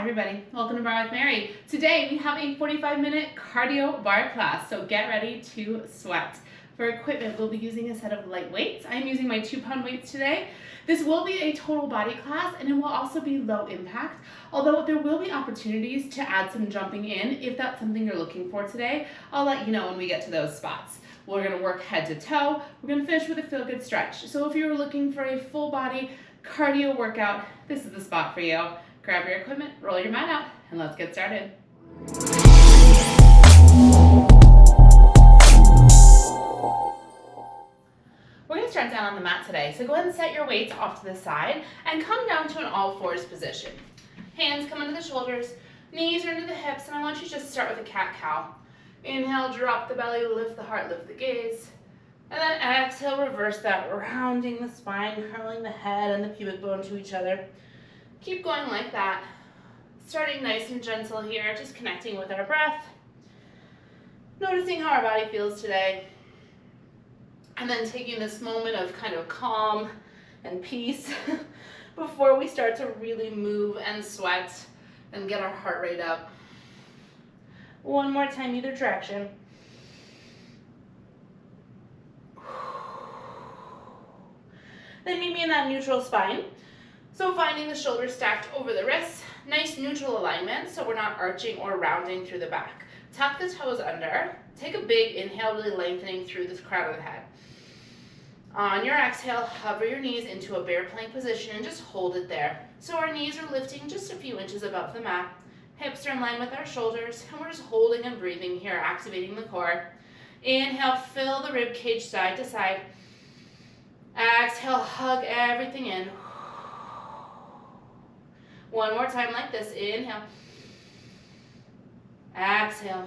everybody, welcome to Barre with Mary. Today we have a 45-minute cardio bar class, so get ready to sweat. For equipment, we'll be using a set of light weights. I'm using my 2-pound weights today. This will be a total body class and it will also be low impact, although there will be opportunities to add some jumping in if that's something you're looking for today. I'll let you know when we get to those spots. We're going to work head to toe. We're going to finish with a feel-good stretch. So if you're looking for a full body cardio workout, this is the spot for you. Grab your equipment, roll your mat out, and let's get started. We're going to start down on the mat today, so go ahead and set your weights off to the side and come down to an all fours position. Hands come into the shoulders, knees are into the hips, and I want you to just start with a cat-cow. Inhale, drop the belly, lift the heart, lift the gaze. And then exhale, reverse that, rounding the spine, curling the head and the pubic bone to each other. Keep going like that. Starting nice and gentle here, just connecting with our breath. Noticing how our body feels today. And then taking this moment of kind of calm and peace before we start to really move and sweat and get our heart rate up. One more time, either direction. Then meet me in that neutral spine. So finding the shoulders stacked over the wrists, nice neutral alignment so we're not arching or rounding through the back. Tuck the toes under. Take a big inhale, really lengthening through the crown of the head. On your exhale, hover your knees into a bear plank position and just hold it there. So our knees are lifting just a few inches above the mat. Hips are in line with our shoulders, and we're just holding and breathing here, activating the core. Inhale, fill the rib cage side to side. Exhale, hug everything in. One more time like this. Inhale. Exhale.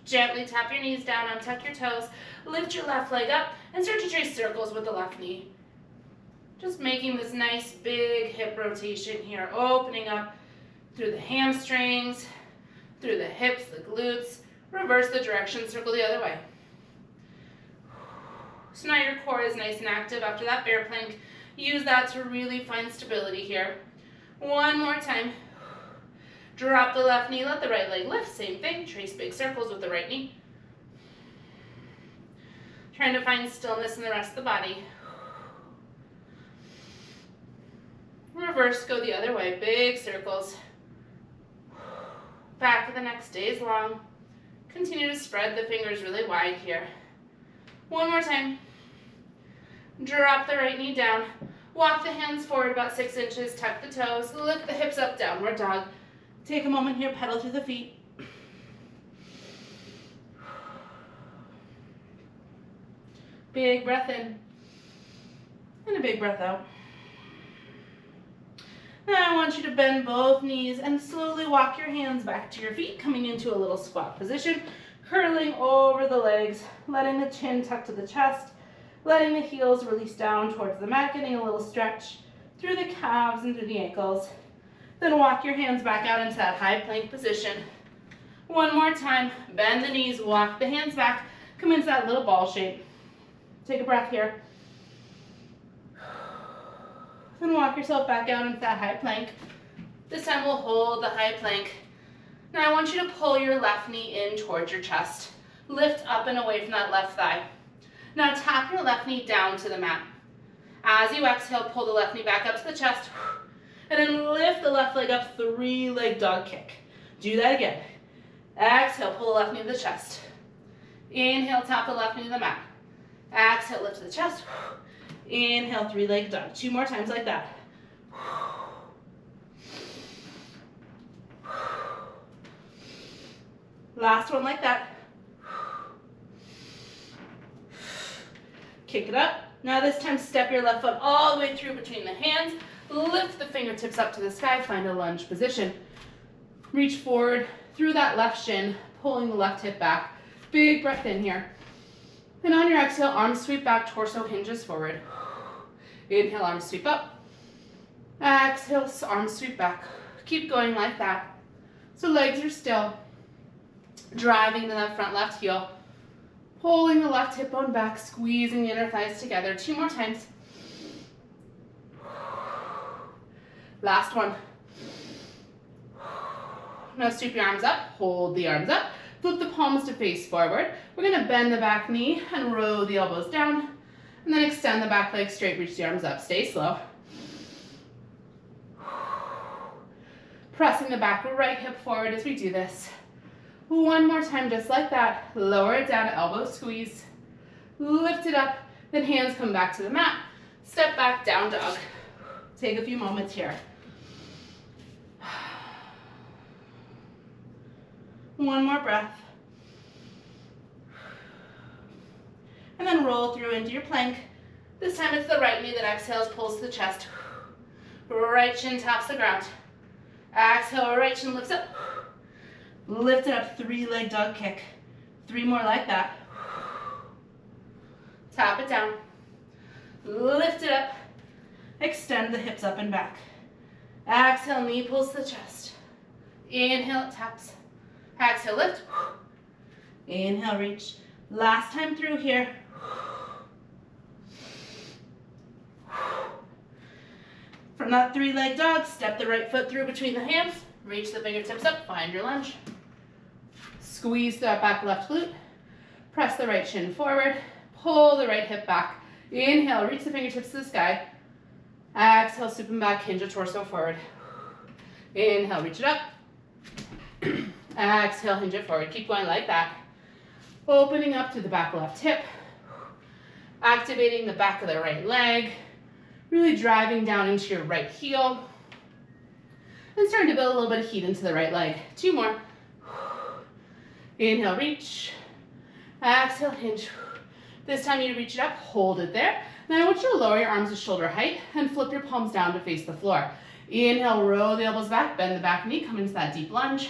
Gently tap your knees down, untuck your toes, lift your left leg up, and start to trace circles with the left knee. Just making this nice big hip rotation here, opening up through the hamstrings, through the hips, the glutes. Reverse the direction, circle the other way. So now your core is nice and active after that bear plank. Use that to really find stability here. One more time. Drop the left knee, let the right leg lift. Same thing, trace big circles with the right knee. Trying to find stillness in the rest of the body. Reverse, go the other way, big circles. Back of the neck stays long. Continue to spread the fingers really wide here. One more time. Drop the right knee down. Walk the hands forward about 6 inches. Tuck the toes. Lift the hips up, downward dog. Take a moment here, pedal through the feet. Big breath in. And a big breath out. Now I want you to bend both knees and slowly walk your hands back to your feet, coming into a little squat position. Curling over the legs, letting the chin tuck to the chest, letting the heels release down towards the mat, getting a little stretch through the calves and through the ankles. Then walk your hands back out into that high plank position. One more time, bend the knees, walk the hands back, come into that little ball shape. Take a breath here. Then walk yourself back out into that high plank. This time we'll hold the high plank. Now I want you to pull your left knee in towards your chest. Lift up and away from that left thigh. Now tap your left knee down to the mat. As you exhale, pull the left knee back up to the chest. And then lift the left leg up, 3-leg dog kick. Do that again. Exhale, pull the left knee to the chest. Inhale, tap the left knee to the mat. Exhale, lift to the chest. Inhale, 3-leg dog. 2 more times like that. Last one like that. Kick it up. Now this time step your left foot all the way through between the hands. Lift the fingertips up to the sky. Find a lunge position. Reach forward through that left shin, pulling the left hip back. Big breath in here. And on your exhale, arms sweep back, torso hinges forward. Inhale, arms sweep up. Exhale, arms sweep back. Keep going like that. So legs are still. Driving to that front left heel. Pulling the left hip bone back, squeezing the inner thighs together. 2 more times. Last one. Now sweep your arms up, hold the arms up, flip the palms to face forward. We're gonna bend the back knee and row the elbows down, and then extend the back leg straight, reach the arms up. Stay slow. Pressing the back right hip forward as we do this. One more time, just like that. Lower it down, elbow squeeze. Lift it up, then hands come back to the mat. Step back, down dog. Take a few moments here. One more breath. And then roll through into your plank. This time it's the right knee that exhales, pulls to the chest. Right shin taps the ground. Exhale, right shin lifts up. Lift it up, 3-leg dog kick. 3 more like that. Tap it down. Lift it up. Extend the hips up and back. Exhale, knee pulls to the chest. Inhale, it taps. Exhale, lift. Inhale, reach. Last time through here. From that 3-leg dog, step the right foot through between the hands. Reach the fingertips up, find your lunge. Squeeze that back left glute. Press the right shin forward. Pull the right hip back. Inhale, reach the fingertips to the sky. Exhale, swoop them back, hinge the torso forward. Inhale, reach it up. Exhale, hinge it forward. Keep going like that. Opening up to the back left hip. Activating the back of the right leg. Really driving down into your right heel. And starting to build a little bit of heat into the right leg. 2 more. Inhale, reach. Exhale, hinge. This time you reach it up, hold it there. Now I want you to lower your arms to shoulder height and flip your palms down to face the floor. Inhale, roll the elbows back, bend the back knee, come into that deep lunge.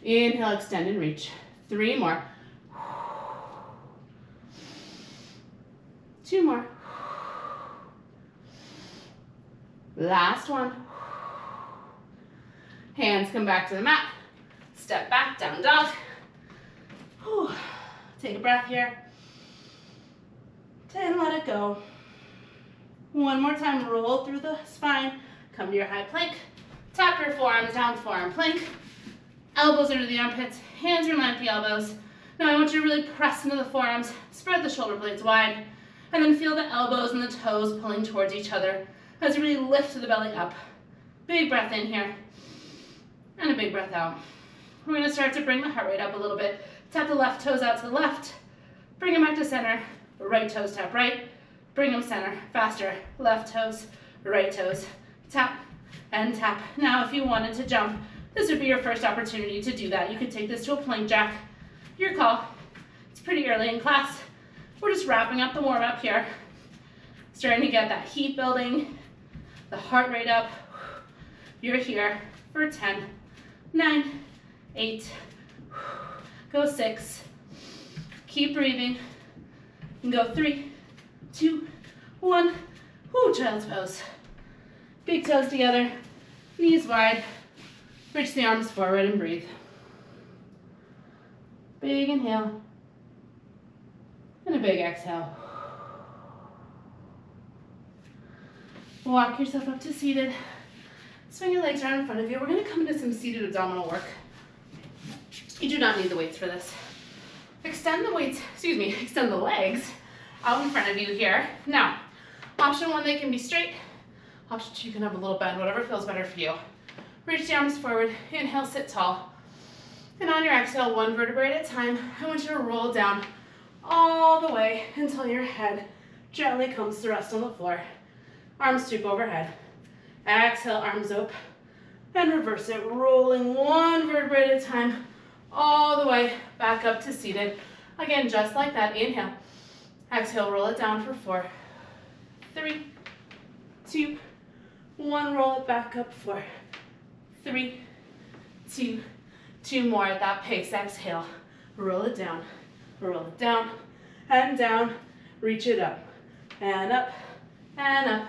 Inhale, extend and reach. 3 more. 2 more. Last one. Hands come back to the mat. Step back, down dog. Whew. Take a breath here. And let it go. One more time, roll through the spine. Come to your high plank. Tap your forearms down, forearm plank. Elbows under the armpits, hands remind the elbows. Now I want you to really press into the forearms, spread the shoulder blades wide, and then feel the elbows and the toes pulling towards each other as you really lift the belly up. Big breath in here, and a big breath out. We're gonna start to bring the heart rate up a little bit. Tap the left toes out to the left, bring them back to center, right toes tap right, bring them center, faster, left toes, right toes, tap and tap. Now if you wanted to jump, this would be your first opportunity to do that. You could take this to a plank jack, your call. It's pretty early in class. We're just wrapping up the warm up here. Starting to get that heat building, the heart rate up. You're here for 10, 9, 8, go 6, keep breathing, and go 3, 2, 1, whoo, child's pose. Big toes together, knees wide, reach the arms forward and breathe. Big inhale, and a big exhale. Walk yourself up to seated. Swing your legs around in front of you. We're gonna come into some seated abdominal work. You do not need the weights for this. Extend the legs out in front of you here. Now, option 1, they can be straight. Option 2, you can have a little bend, whatever feels better for you. Reach the arms forward, inhale, sit tall. And on your exhale, 1 vertebrae at a time, I want you to roll down all the way until your head gently comes to rest on the floor. Arms sweep overhead. Exhale, arms open, and reverse it, rolling 1 vertebrae at a time, all the way back up to seated. Again, just like that, inhale. Exhale, roll it down for 4, 3, 2, 1, roll it back up, 4, 3, 2, 2 more at that pace. Exhale, roll it down, and down, reach it up, and up, and up.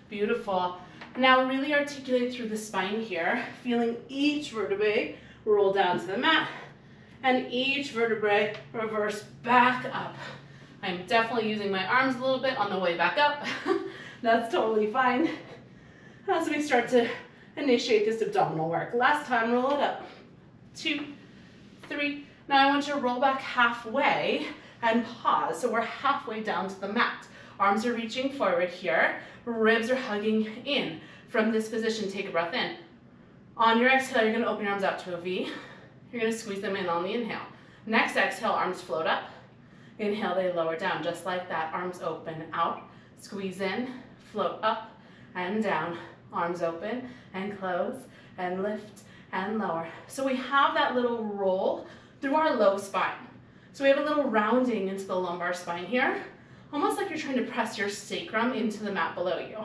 Beautiful. Now really articulate through the spine here, feeling each vertebrae roll down to the mat, and each vertebrae reverse back up. I'm definitely using my arms a little bit on the way back up. That's totally fine. As we start to Initiate this abdominal work. Last time, roll it up. 2, 3. Now I want you to roll back halfway and pause. So we're halfway down to the mat. Arms are reaching forward here. Ribs are hugging in. From this position, take a breath in. On your exhale, you're going to open your arms out to a V. You're going to squeeze them in on the inhale. Next exhale, arms float up. Inhale, they lower down, just like that. Arms open, out, squeeze in, float up and down. Arms open and close and lift and lower. So we have that little roll through our low spine. So we have a little rounding into the lumbar spine here, almost like you're trying to press your sacrum into the mat below you.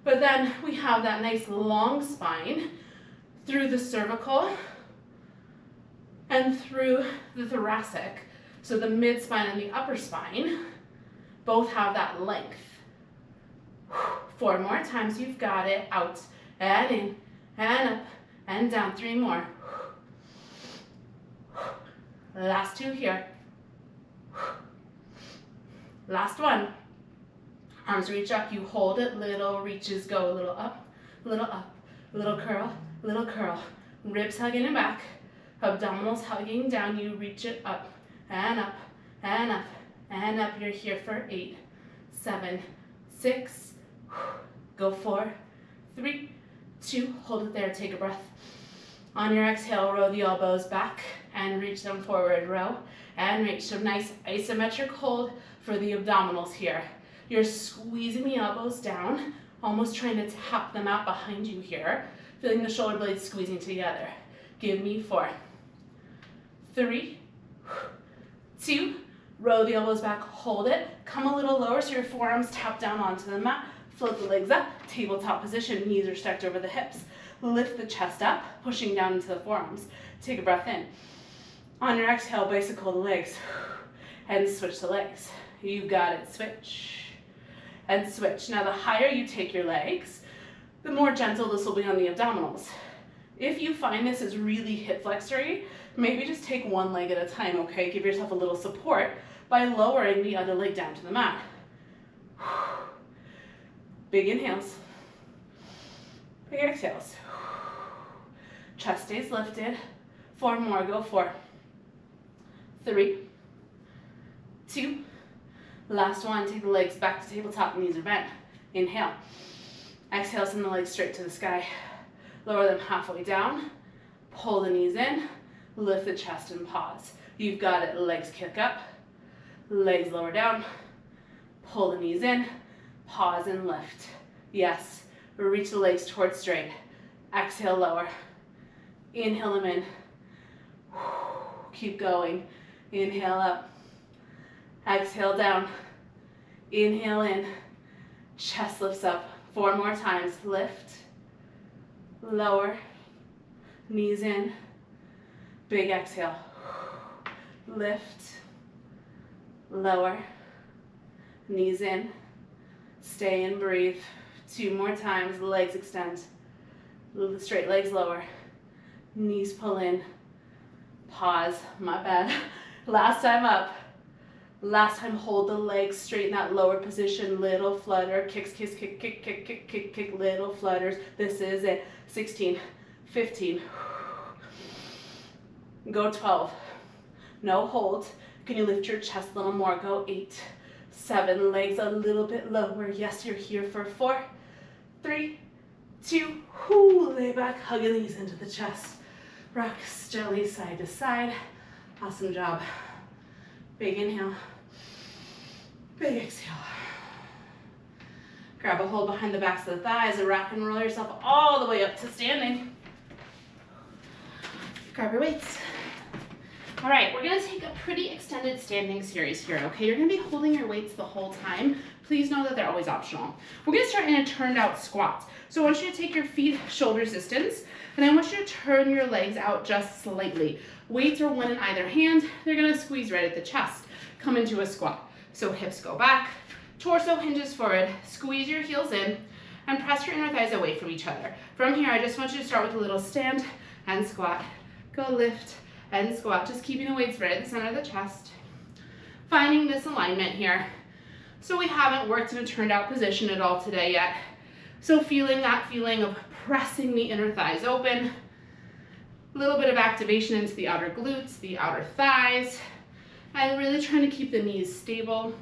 But then we have that nice long spine through the cervical and through the thoracic. So the mid spine and the upper spine both have that length. 4 more times, you've got it. Out and in and up and down. 3 more. Last 2 here. Last 1. Arms reach up, you hold it, little reaches go, a little up, little curl, little curl. Ribs hugging and back, abdominals hugging down, you reach it up and up and up and up. You're here for 8, 7, 6, go 4, 3, 2, hold it there, take a breath. On your exhale, row the elbows back and reach them forward, row and reach. So nice isometric hold for the abdominals here. You're squeezing the elbows down, almost trying to tap them out behind you here, feeling the shoulder blades squeezing together. Give me 4, 3, 2, row the elbows back, hold it, come a little lower so your forearms tap down onto the mat, float the legs up, tabletop position, knees are stacked over the hips, lift the chest up, pushing down into the forearms. Take a breath in. On your exhale, bicycle the legs and switch the legs. You've got it, switch and switch. Now the higher you take your legs, the more gentle this will be on the abdominals. If you find this is really hip flexory, maybe just take one leg at a time, okay? Give yourself a little support by lowering the other leg down to the mat. Big inhales, big exhales. Chest stays lifted. 4 more, go 4, 3, 2, last 1, take the legs back to tabletop, knees are bent. Inhale. Exhale, send the legs straight to the sky. Lower them halfway down. Pull the knees in. Lift the chest and pause. You've got it. Legs kick up. Legs lower down. Pull the knees in. Pause and lift. Yes. Reach the legs towards straight. Exhale, lower. Inhale them in. Keep going. Inhale up. Exhale down. Inhale in. Chest lifts up. 4 more times. Lift. Lower. Knees in. Big exhale. Lift. Lower. Knees in. Stay and breathe. 2 more times. Legs extend. Straight legs lower. Knees pull in. Pause. My bad. Last time up. Last time, hold the legs straight in that lower position. Little flutter. Kicks, kick, kick, kick, kick, kick, kick, kick. Little flutters. This is it. 16, 15. Go 12. No hold. Can you lift your chest a little more? Go 8, 7. Legs a little bit lower. Yes, you're here for 4, 3, 2. Lay back. Hug the knees into the chest. Rock gently side to side. Awesome job. Big inhale. Big exhale. Grab a hold behind the backs of the thighs and rock and roll yourself all the way up to standing. Grab your weights. All right, we're gonna take a pretty extended standing series here, okay? You're gonna be holding your weights the whole time. Please know that they're always optional. We're gonna start in a turned out squat. So I want you to take your feet shoulder distance, and I want you to turn your legs out just slightly. Weights are one in either hand. They're gonna squeeze right at the chest. Come into a squat. So hips go back, torso hinges forward, squeeze your heels in, and press your inner thighs away from each other. From here, I just want you to start with a little stand and squat. Go lift and squat, just keeping the weights right at the center of the chest. Finding this alignment here. So we haven't worked in a turned out position at all today yet. So feeling that feeling of pressing the inner thighs open. A little bit of activation into the outer glutes, the outer thighs, and really trying to keep the knees stable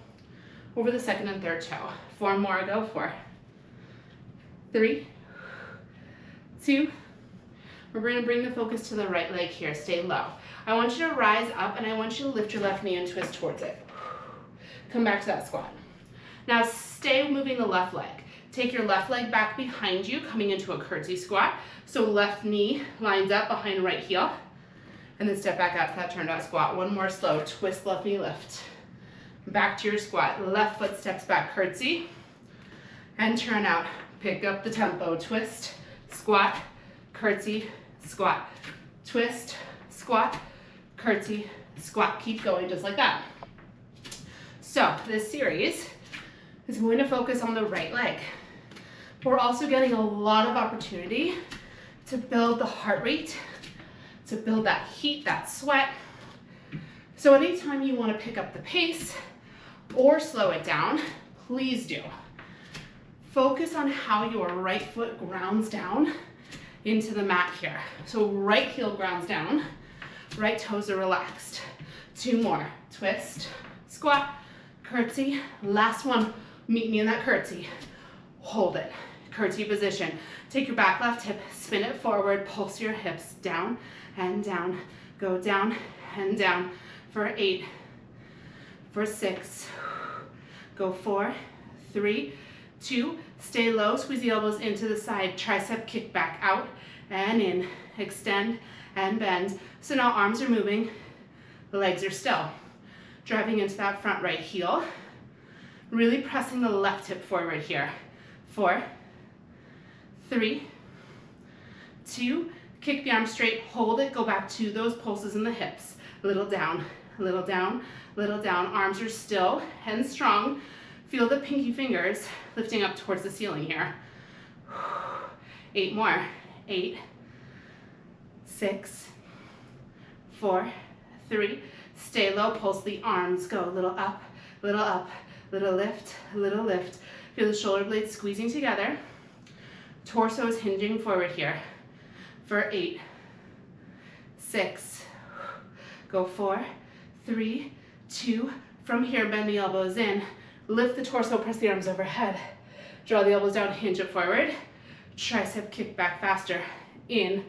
over the second and third toe. 4 more, go 4, 3, 2. We're going to bring the focus to the right leg here, stay low. I want you to rise up and I want you to lift your left knee and twist towards it. Come back to that squat. Now stay moving the left leg. Take your left leg back behind you, coming into a curtsy squat. So left knee lines up behind right heel. And then step back out to that turned out squat. One more slow, twist, left knee, lift. Back to your squat. Left foot steps back, curtsy. And turn out. Pick up the tempo. Twist, squat, curtsy, squat. Twist, squat, curtsy, squat. Keep going just like that. So this series is going to focus on the right leg. We're also getting a lot of opportunity to build the heart rate, to build that heat, that sweat. So anytime you want to pick up the pace or slow it down, please do. Focus on how your right foot grounds down into the mat here. So right heel grounds down, right toes are relaxed. 2 more, twist, squat, curtsy. Last one, meet me in that curtsy. Hold it, curtsy position. Take your back left hip, spin it forward, pulse your hips down and down. Go down and down for 8, for 6, go 4, 3, 2, stay low, squeeze the elbows into the side, tricep kick back out and in, extend and bend. So now arms are moving, the legs are still. Driving into that front right heel, really pressing the left hip forward here. 4, 3, 2, kick the arm straight, hold it, go back to those pulses in the hips. Little down, little down, little down. Arms are still and strong. Feel the pinky fingers lifting up towards the ceiling here. 8 more, 8, 6, 4, 3, stay low, pulse the arms, go a little up, little lift, little lift. Feel the shoulder blades squeezing together. Torso is hinging forward here. For 8, 6, go 4, 3, 2. From here, bend the elbows in. Lift the torso, press the arms overhead. Draw the elbows down, hinge it forward. Tricep kick back faster. In,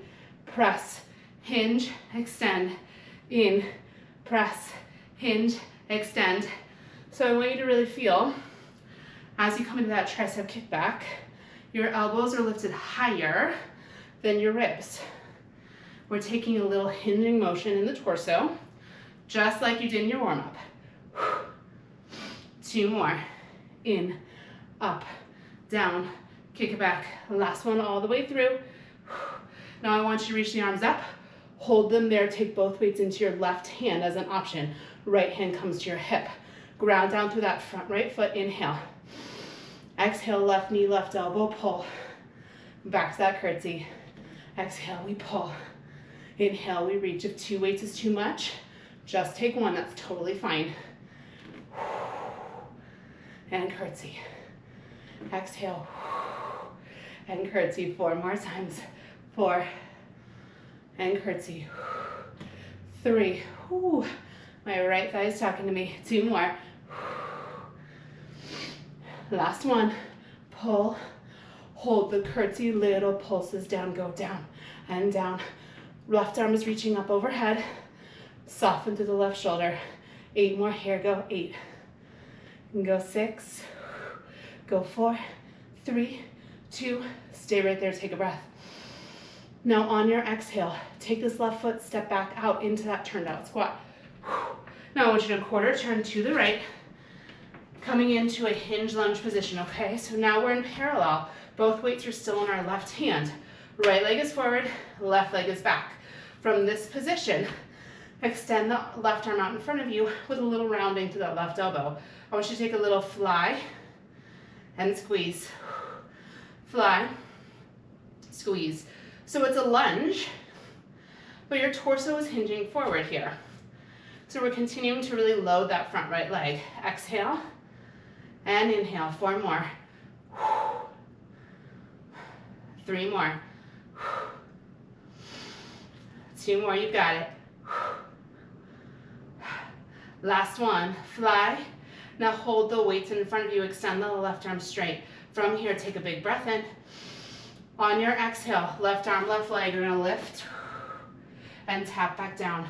press, hinge, extend. In, press, hinge, extend. So I want you to really feel, as you come into that tricep kick back, your elbows are lifted higher than your ribs. We're taking a little hinging motion in the torso, just like you did in your warm-up. 2 more. In, up, down, kick it back. Last one all the way through. Now I want you to reach the arms up, hold them there, take both weights into your left hand as an option. Right hand comes to your hip. Ground down through that front right foot, inhale. Exhale, left knee, left elbow, pull. Back to that curtsy. Exhale, we pull. Inhale, we reach. If 2 weights is too much, just take 1, that's totally fine. And curtsy. Exhale. And curtsy 4 more times. 4. And curtsy. 3. Ooh, my right thigh is talking to me. 2 more. Last one. Pull. Hold the curtsy, little pulses down, go down and down. Left arm is reaching up overhead. Soften through the left shoulder. 8 more here, go 8. And go 6. Go 4, 3, 2. Stay right there, take a breath. Now on your exhale, take this left foot, step back out into that turned out squat. Now I want you to quarter turn to the right, coming into a hinge lunge position, okay? So now we're in parallel. Both weights are still in our left hand. Right leg is forward, left leg is back. From this position, extend the left arm out in front of you with a little rounding to that left elbow. I want you to take a little fly and squeeze. Fly, squeeze. So it's a lunge, but your torso is hinging forward here. So we're continuing to really load that front right leg. Exhale and inhale, 4 more. 3 more. 2 more, you got it. Last one, fly. Now hold the weights in front of you, extend the left arm straight. From here, take a big breath in. On your exhale, left arm, left leg, you're gonna lift and tap back down.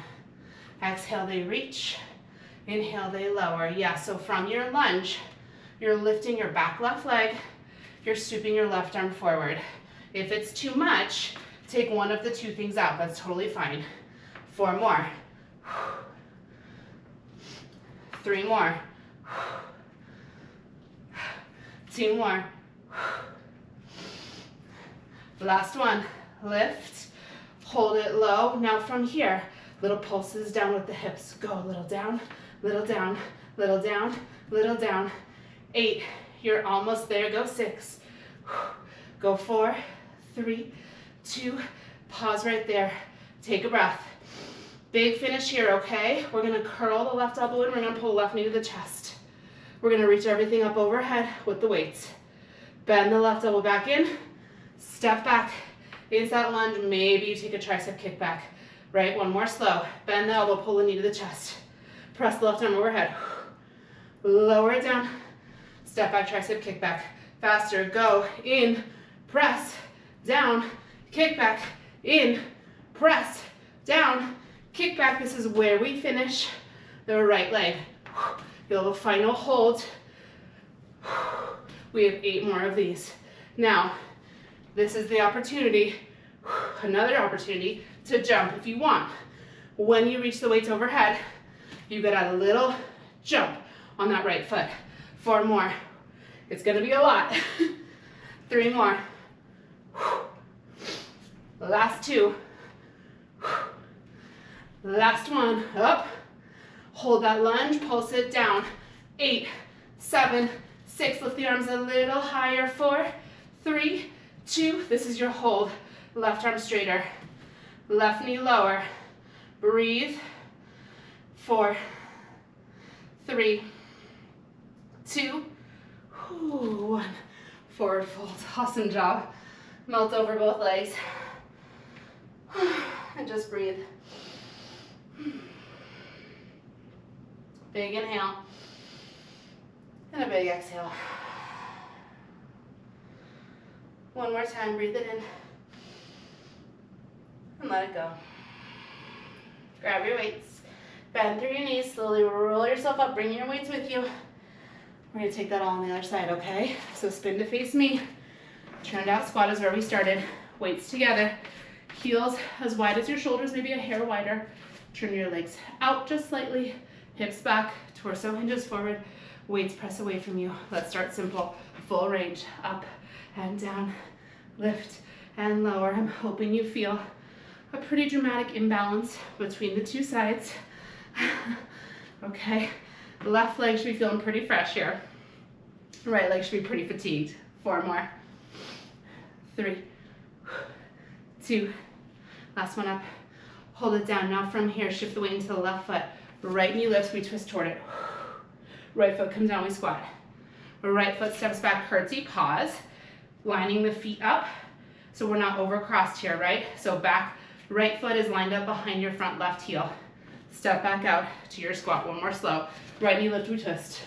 Exhale, they reach. Inhale, they lower. Yeah, so from your lunge, you're lifting your back left leg, you're stooping your left arm forward. If it's too much, take one of the 2 things out. That's totally fine. 4 more. 3 more. 2 more. Last one. Lift. Hold it low. Now from here, little pulses down with the hips. Go a little down, little down, little down, little down. 8. You're almost there. Go 6. Go 4, 3, 2. Pause right there. Take a breath. Big finish here, okay? We're gonna curl the left elbow in. We're gonna pull the left knee to the chest. We're gonna reach everything up overhead with the weights. Bend the left elbow back in. Step back. Is that lunge? Maybe you take a tricep kick back. Right, one more slow. Bend the elbow, pull the knee to the chest. Press the left arm overhead. Lower it down. Step back, tricep kick back. Faster, go, in, press, down, kick back, in, press, down, kick back. This is where we finish the right leg. You'll have a final hold. We have 8 more of these. Now, this is the opportunity, another opportunity to jump if you want. When you reach the weights overhead, you get a little jump on that right foot. 4 more. It's gonna be a lot. 3 more. Last 2. Last one. Up. Hold that lunge, pulse it down. 8, 7, 6. Lift the arms a little higher. 4, 3, 2. This is your hold. Left arm straighter. Left knee lower. Breathe. 4, 3, 2, 1. Forward fold. Awesome job. Melt over both legs. And just breathe. Big inhale. And a big exhale. One more time. Breathe it in. And let it go. Grab your weights. Bend through your knees. Slowly roll yourself up. Bring your weights with you. We're going to take that all on the other side, okay? So spin to face me. Turned out squat is where we started. Weights together. Heels as wide as your shoulders, maybe a hair wider. Turn your legs out just slightly. Hips back. Torso hinges forward. Weights press away from you. Let's start simple. Full range. Up and down. Lift and lower. I'm hoping you feel a pretty dramatic imbalance between the 2 sides. Okay. Left leg should be feeling pretty fresh here. Right leg should be pretty fatigued. 4 more. 3, 2. Last one up. Hold it down. Now from here, shift the weight into the left foot. Right knee lifts, we twist toward it. Right foot comes down, we squat. Right foot steps back, curtsy, pause. Lining the feet up so we're not overcrossed here, right? So back, right foot is lined up behind your front left heel. Step back out to your squat. One more slow. Right knee lift, we twist.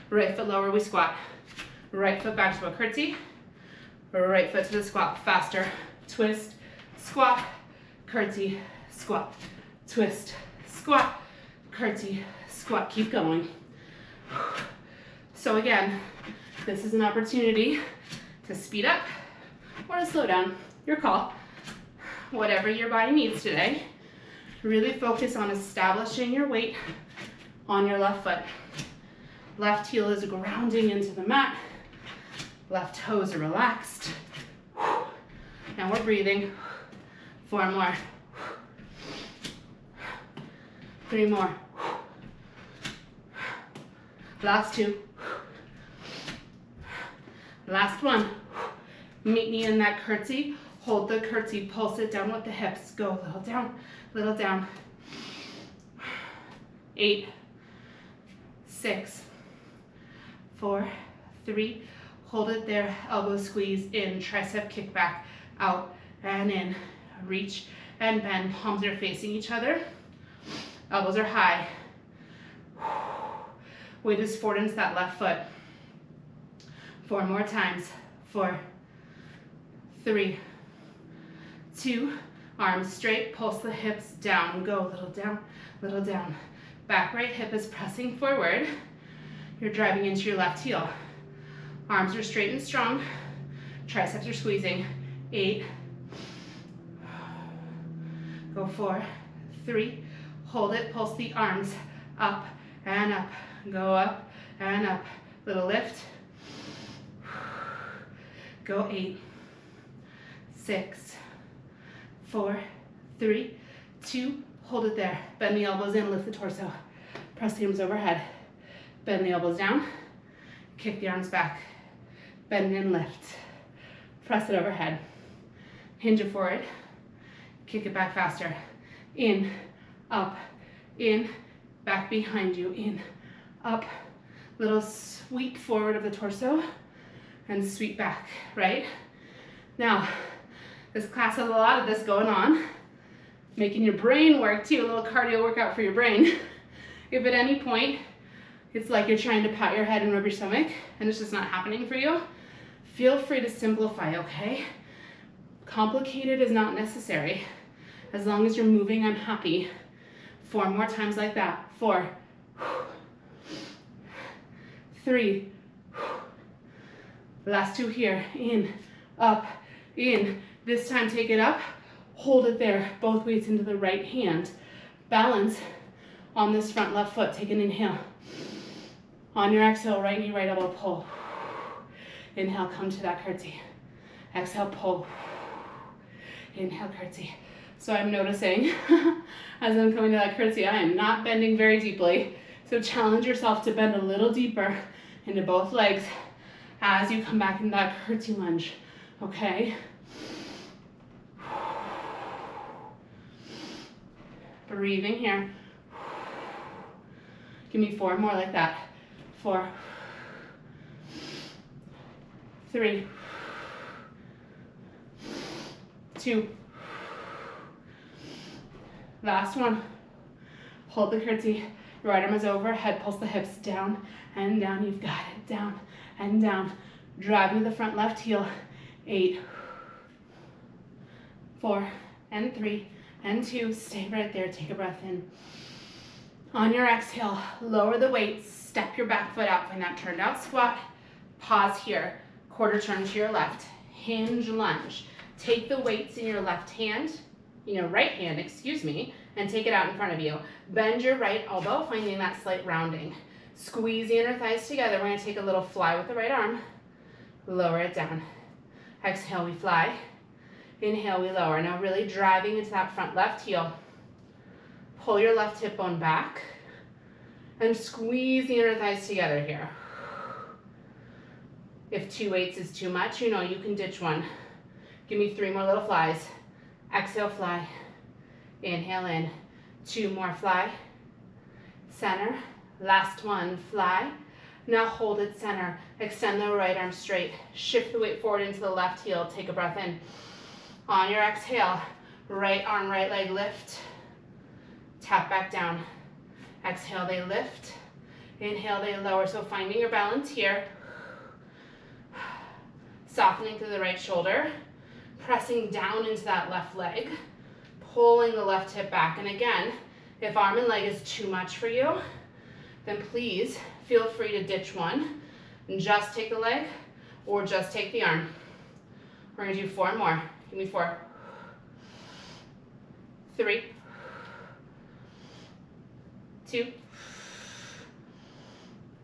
Right foot lower, we squat. Right foot back to a curtsy. Right foot to the squat. Faster. Twist, squat, curtsy, squat. Twist, squat, curtsy, squat. Keep going. So again, this is an opportunity to speed up or to slow down. Your call. Whatever your body needs today. Really focus on establishing your weight on your left foot. Left heel is grounding into the mat. Left toes are relaxed. Now we're breathing. 4 more. 3 more. Last 2. Last 1. Meet me in that curtsy. Hold the curtsy, pulse it down with the hips. Go a little down, little down. 8, 6, 4, 3. hold it there, elbow squeeze in, tricep kick back, out and in, reach and bend, palms are facing each other, elbows are high. Weight is forward into that left foot. 4 more times, 4, 3, 2, arms straight, pulse the hips down, go, little down. Back right hip is pressing forward. You're driving into your left heel. Arms are straight and strong, triceps are squeezing. 8, go 4, 3, hold it, pulse the arms up and up, go up and up, little lift. Go 8, 6, 4, 3, 2, hold it there. Bend the elbows in, lift the torso. Press the arms overhead. Bend the elbows down, kick the arms back. Bend and lift. Press it overhead. Hinge it forward. Kick it back faster. In, up, in, back behind you, in, up. Little sweep forward of the torso and sweep back, right? Now, this class has a lot of this going on, making your brain work too, a little cardio workout for your brain. If at any point it's like you're trying to pat your head and rub your stomach and it's just not happening for you, feel free to simplify, okay? Complicated is not necessary. As long as you're moving, I'm happy. 4 more times like that. 4, 3, last 2 here, in, up, in. This time take it up, hold it there, both weights into the right hand. Balance on this front left foot, take an inhale. On your exhale, right knee, right elbow, pull. Inhale, come to that curtsy. Exhale, pull. Inhale, curtsy. So I'm noticing as I'm coming to that curtsy, I am not bending very deeply. So challenge yourself to bend a little deeper into both legs as you come back into that curtsy lunge, okay? Breathing here. Give me 4 more like that. 4, 3, 2, last one. Hold the curtsy. Right arm is over, head pulse the hips down and down. You've got it. Down and down. Drive into the front left heel. 8, 4, and 3, and 2. Stay right there. Take a breath in. On your exhale, lower the weight. Step your back foot out. Find that turned out squat. Pause here. Quarter turn to your left. Hinge lunge. Take the weights in your left hand, right hand, and take it out in front of you. Bend your right elbow, finding that slight rounding. Squeeze the inner thighs together. We're going to take a little fly with the right arm. Lower it down. Exhale, we fly. Inhale, we lower. Now really driving into that front left heel. Pull your left hip bone back and squeeze the inner thighs together here. If 2 weights is too much, you can ditch one. Give me 3 more little flies. Exhale, fly. Inhale in. 2 more, fly. Center. Last one, fly. Now hold it center. Extend the right arm straight. Shift the weight forward into the left heel. Take a breath in. On your exhale, right arm, right leg lift. Tap back down. Exhale, they lift. Inhale, they lower. So finding your balance here. Softening through the right shoulder. Pressing down into that left leg. Pulling the left hip back. And again, if arm and leg is too much for you, then please feel free to ditch one and just take the leg or just take the arm. We're going to do 4 more. Give me 4. 3. 2.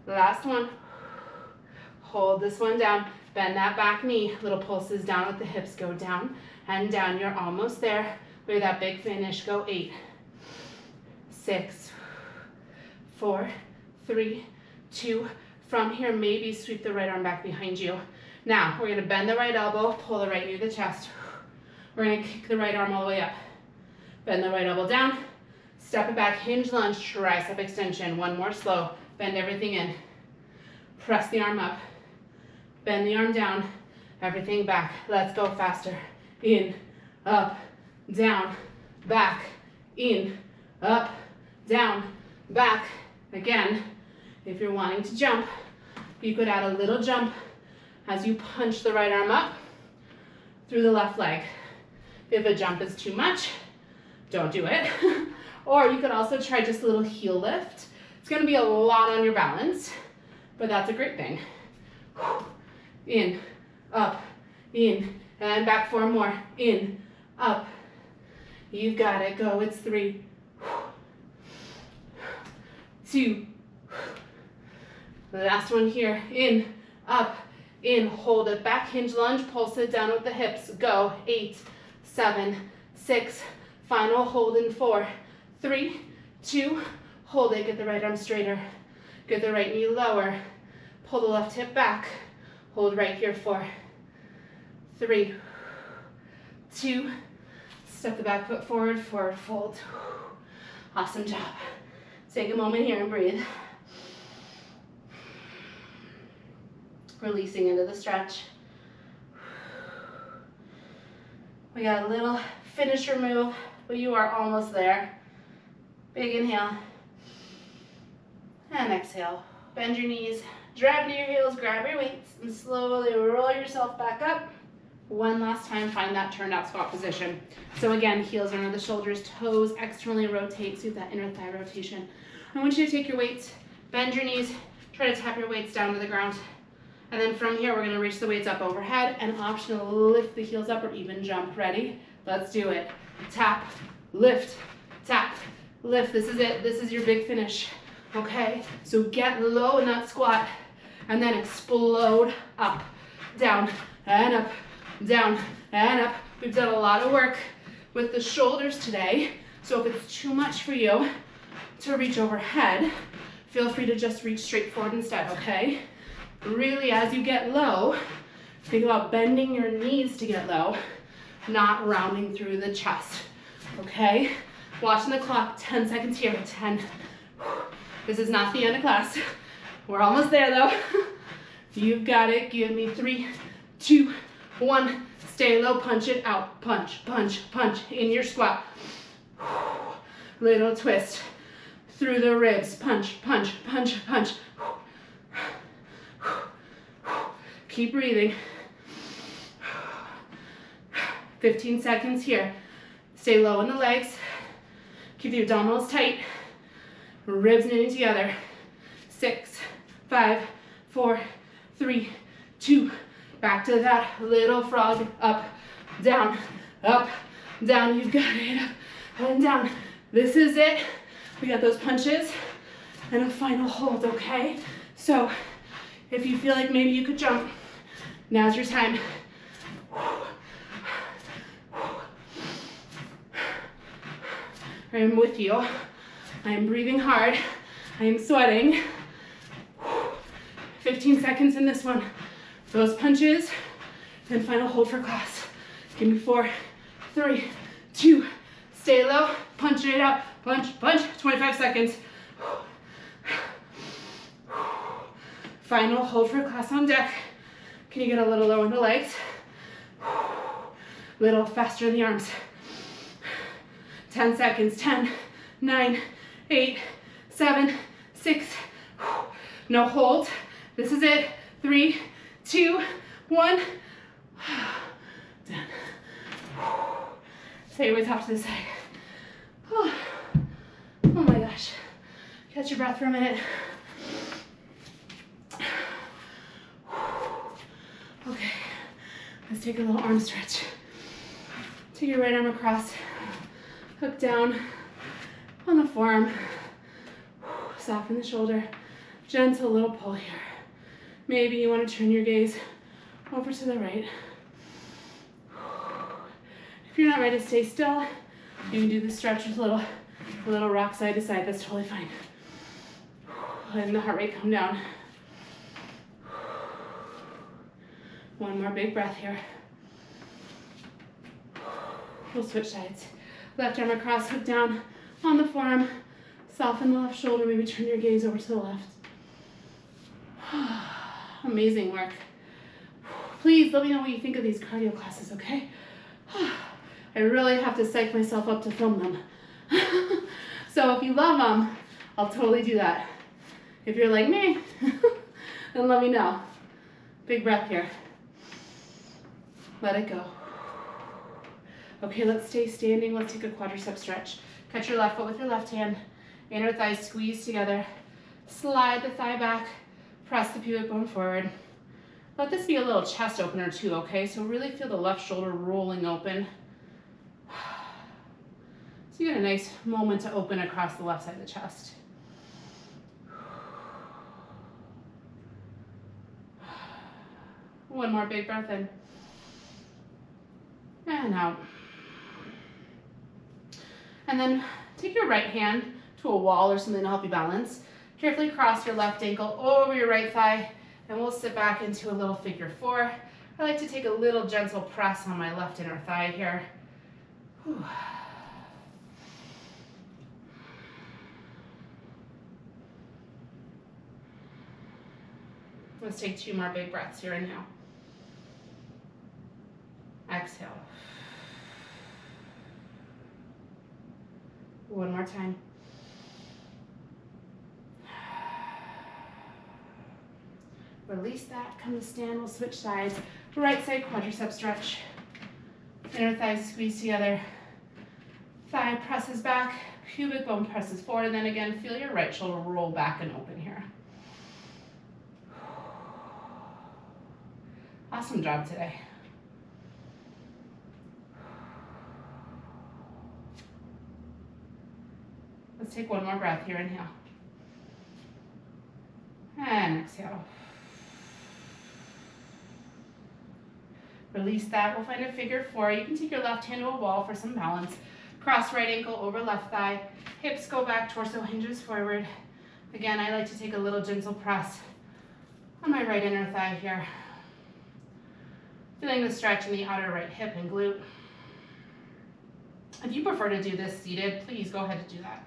Last one. Hold this one down. Bend that back knee. Little pulses down with the hips. Go down and down. You're almost there. Look at that big finish. Go 8. 6. 4. 3. 2. From here, maybe sweep the right arm back behind you. Now, we're going to bend the right elbow, pull the right knee to the chest. We're going to kick the right arm all the way up. Bend the right elbow down. Step it back, hinge lunge, tricep extension. 1 more slow. Bend everything in. Press the arm up. Bend the arm down, everything back. Let's go faster. In, up, down, back, in, up, down, back. Again, if you're wanting to jump, you could add a little jump as you punch the right arm up through the left leg. If a jump is too much, don't do it. Or you could also try just a little heel lift. It's gonna be a lot on your balance, but that's a great thing. In, up, in, and back 4 more. In, up. You've got it, go, it's 3, 2, the last one here. In, up, in, hold it, back hinge lunge, pulse it down with the hips, go, 8, 7, 6, final hold in 4, 3, 2, hold it, get the right arm straighter, get the right knee lower, pull the left hip back, hold right here, 4, 3, 2, step the back foot forward, forward fold. Awesome job. Take a moment here and breathe. Releasing into the stretch. We got a little finisher move, but you are almost there. Big inhale. And exhale. Bend your knees, drive to your heels, grab your weights, and slowly roll yourself back up. One last time, find that turned out squat position. So again, heels under the shoulders, toes externally rotate, so you have that inner thigh rotation. I want you to take your weights, bend your knees, try to tap your weights down to the ground. And then from here, we're gonna reach the weights up overhead and optional lift the heels up or even jump. Ready? Let's do it. Tap, lift, tap, lift. This is it. This is your big finish. Okay? So get low in that squat and then explode up, down, and up, down, and up. We've done a lot of work with the shoulders today. So if it's too much for you to reach overhead, feel free to just reach straight forward instead, okay? Really, as you get low, think about bending your knees to get low, not rounding through the chest, okay? Watching the clock, 10 seconds here, 10. This is not the end of class. We're almost there though. You've got it, give me 3, 2, 1. Stay low, punch it out, punch, punch, punch, in your squat. Little twist through the ribs, punch, punch, punch, punch. Keep breathing. 15 seconds here. Stay low in the legs. Keep the abdominals tight. Ribs knitting together. 6, 5, 4, 3, 2. Back to that little frog. Up, down, up, down. You've got it. Up and down. This is it. We got those punches and a final hold, okay? So if you feel like maybe you could jump, now's your time. I am with you. I am breathing hard. I am sweating. 15 seconds in this one. Those punches, then final hold for class. Give me 4, 3, 2, stay low, punch it out, punch, punch, 25 seconds. Final hold for class on deck. Can you get a little low in the legs? Little faster in the arms. 10 seconds, 10, 9, 8, 7, 6. No hold. This is it. 3, 2, 1. Done. Stay your weights off to the side. Oh my gosh. Catch your breath for a minute. Okay, let's take a little arm stretch. Take your right arm across, hook down on the forearm, soften the shoulder, gentle little pull here. Maybe you want to turn your gaze over to the right. If you're not ready to stay still, you can do the stretch with a little rock side to side. That's totally fine. Letting the heart rate come down. One more big breath here. We'll switch sides. Left arm across, hook down on the forearm. Soften the left shoulder, maybe turn your gaze over to the left. Amazing work. Please let me know what you think of these cardio classes, okay? I really have to psych myself up to film them. So if you love them, I'll totally do that. If you're like me, then let me know. Big breath here. Let it go. Okay, let's stay standing. Let's take a quadricep stretch. Catch your left foot with your left hand. Inner thighs squeeze together. Slide the thigh back. Press the pubic bone forward. Let this be a little chest opener too, okay? So really feel the left shoulder rolling open. So you get a nice moment to open across the left side of the chest. One more big breath in. And out. And then take your right hand to a wall or something to help you balance. Carefully cross your left ankle over your right thigh, and we'll sit back into a little figure four. I like to take a little gentle press on my left inner thigh here. Whew. Let's take 2 more big breaths here. Inhale. Exhale. One more time. Release that, come to stand, we'll switch sides. Right side quadricep stretch. Inner thighs squeeze together. Thigh presses back, pubic bone presses forward, and then again, feel your right shoulder roll back and open here. Awesome job today. Let's take one more breath here. Inhale. And exhale. Release that. We'll find a figure four. You can take your left hand to a wall for some balance. Cross right ankle over left thigh. Hips go back, torso hinges forward. Again, I like to take a little gentle press on my right inner thigh here. Feeling the stretch in the outer right hip and glute. If you prefer to do this seated, please go ahead and do that.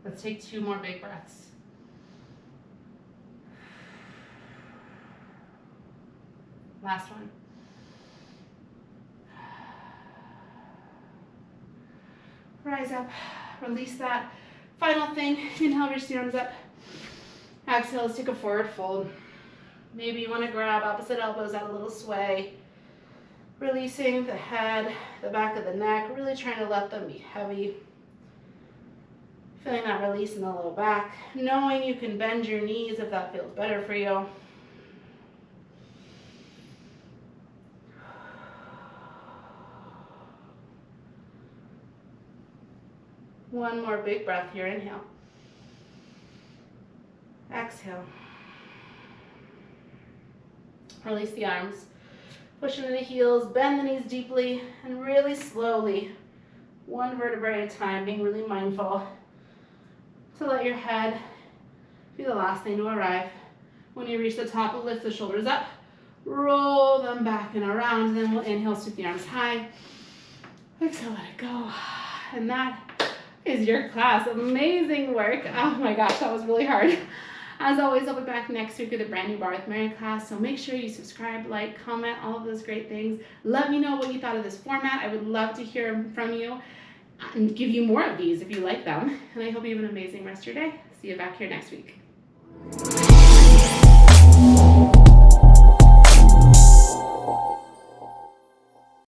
Let's take 2 more big breaths. Last one. Rise up, release that. Final thing, inhale, reach the arms up. Exhale, let's take a forward fold. Maybe you want to grab opposite elbows, add a little sway. Releasing the head, the back of the neck, really trying to let them be heavy. Feeling that release in the low back. Knowing you can bend your knees if that feels better for you. One more big breath here. Inhale. Exhale. Release the arms. Push into the heels, bend the knees deeply, and really slowly, one vertebrae at a time, being really mindful to let your head be the last thing to arrive. When you reach the top, we'll lift the shoulders up, roll them back and around, and then we'll inhale, sweep the arms high. Exhale, let it go. And that is your class. Amazing work. Oh my gosh, that was really hard. As always, I'll be back next week with a brand new Barre with Mary class, so make sure you subscribe, like, comment, all of those great things. Let me know what you thought of this format. I would love to hear from you and give you more of these if you like them. And I hope you have an amazing rest of your day. See you back here next week.